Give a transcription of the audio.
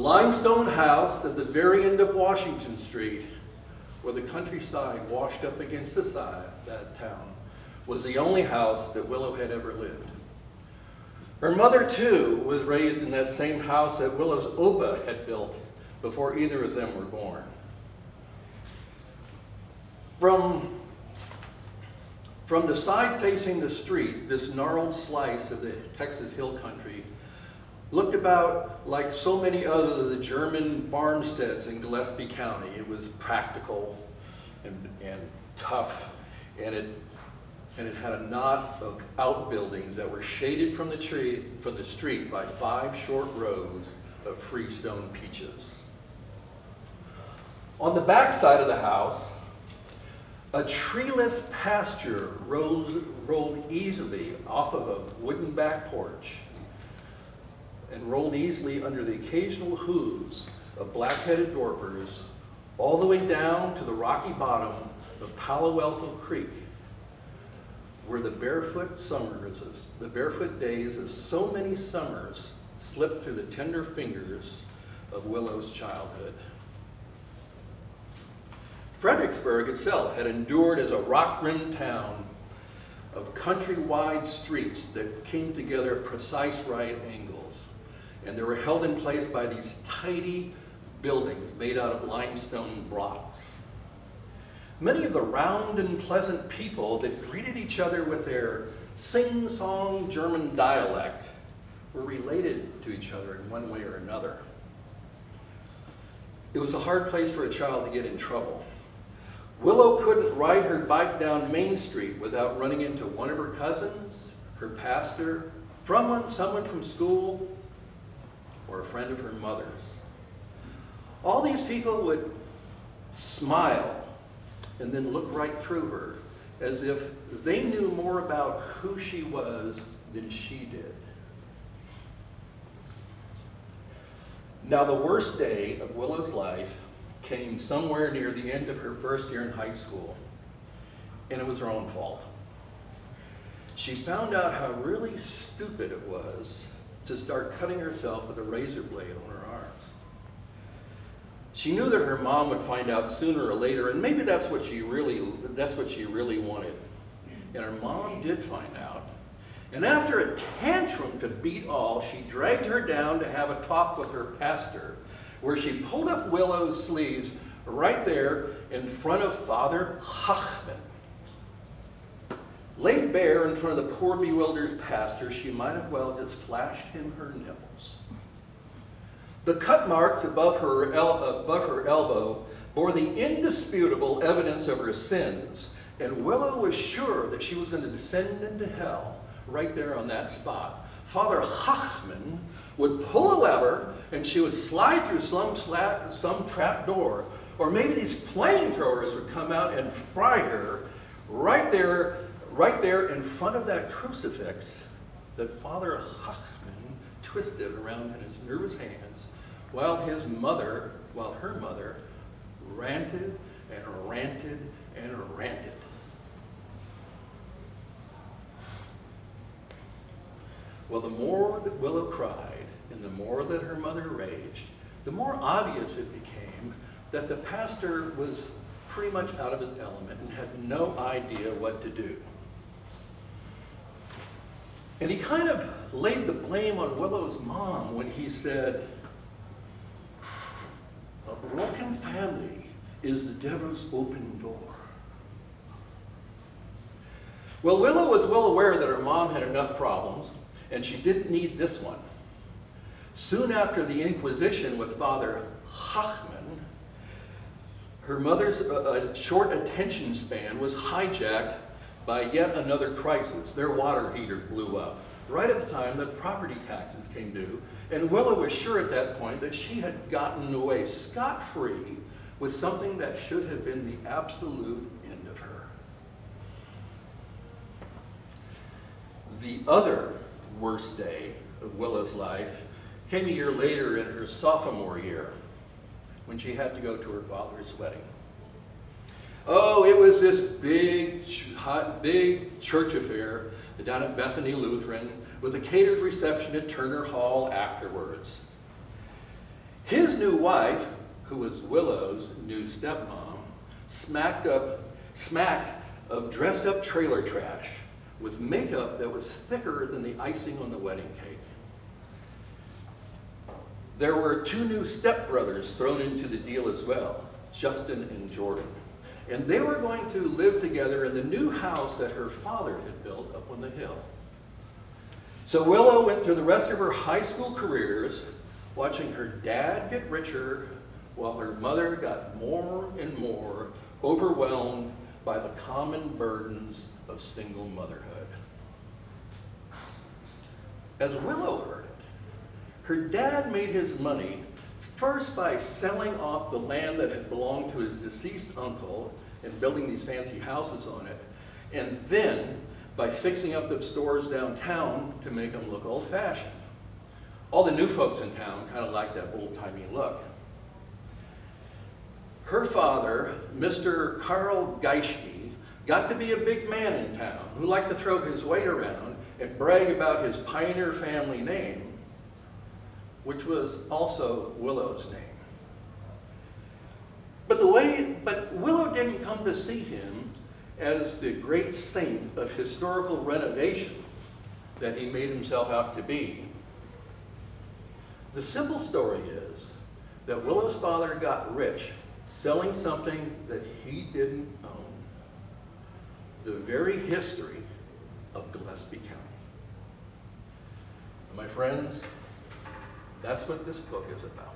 limestone house at the very end of Washington Street, where the countryside washed up against the side of that town, was the only house that Willow had ever lived. Her mother, too, was raised in that same house that Willow's Opa had built before either of them were born. From the side facing the street, this gnarled slice of the Texas hill country looked about like so many other of the German farmsteads in Gillespie County. It was practical and tough, and it had a knot of outbuildings that were shaded from the street by 5 short rows of freestone peaches. On the back side of the house, a treeless pasture rolled easily off of a wooden back porch and rolled easily under the occasional hooves of black-headed dorpers all the way down to the rocky bottom of Palo Alto Creek, where the barefoot days of so many summers slipped through the tender fingers of Willow's childhood. Fredericksburg itself had endured as a rock-rimmed town of country-wide streets that came together at precise right angles, and they were held in place by these tidy buildings made out of limestone blocks. Many of the round and pleasant people that greeted each other with their sing-song German dialect were related to each other in one way or another. It was a hard place for a child to get in trouble. Willow couldn't ride her bike down Main Street without running into one of her cousins, her pastor, someone from school, or a friend of her mother's. All these people would smile and then look right through her, as if they knew more about who she was than she did. Now, the worst day of Willow's life came somewhere near the end of her first year in high school, and it was her own fault. She found out how really stupid it was to start cutting herself with a razor blade on her arms. She knew that her mom would find out sooner or later, and maybe that's what she really wanted. And her mom did find out. And after a tantrum to beat all, she dragged her down to have a talk with her pastor, where she pulled up Willow's sleeves right there in front of Father Hochman. Laid bare in front of the poor bewildered pastor, she might have well just flashed him her nipples. The cut marks above her elbow bore the indisputable evidence of her sins, and Willow was sure that she was going to descend into hell right there on that spot. Father Hochman would pull a lever, and she would slide through some trap door, or maybe these flamethrowers would come out and fry her right there in front of that crucifix that Father Hochman twisted around in his nervous hands, while her mother ranted and ranted and ranted. Well, the more that Willow cried and the more that her mother raged, the more obvious it became that the pastor was pretty much out of his element and had no idea what to do. And he kind of laid the blame on Willow's mom when he said, "A broken family is the devil's open door." Well, Willow was well aware that her mom had enough problems, and she didn't need this one. Soon after the Inquisition with Father Hochman, her mother's short attention span was hijacked by yet another crisis. Their water heater blew up right at the time that property taxes came due, and Willow was sure at that point that she had gotten away scot-free with something that should have been the absolute end of her. The other worst day of Willow's life came a year later in her sophomore year, when she had to go to her father's wedding. Oh, it was this big church affair down at Bethany Lutheran with a catered reception at Turner Hall afterwards. His new wife, who was Willow's new stepmom, smacked of dressed up trailer trash with makeup that was thicker than the icing on the wedding cake. There were two new stepbrothers thrown into the deal as well, Justin and Jordan. And they were going to live together in the new house that her father had built up on the hill. So Willow went through the rest of her high school careers watching her dad get richer while her mother got more and more overwhelmed by the common burdens of single motherhood. As Willow heard it, her dad made his money first by selling off the land that had belonged to his deceased uncle and building these fancy houses on it, and then by fixing up the stores downtown to make them look old-fashioned. All the new folks in town kind of liked that old-timey look. Her father, Mr. Carl Geischke, got to be a big man in town who liked to throw his weight around and brag about his pioneer family name, which was also Willow's name. But Willow didn't come to see him as the great saint of historical renovation that he made himself out to be. The simple story is that Willow's father got rich selling something that he didn't own. The very history of Gillespie County. And my friends, that's what this book is about.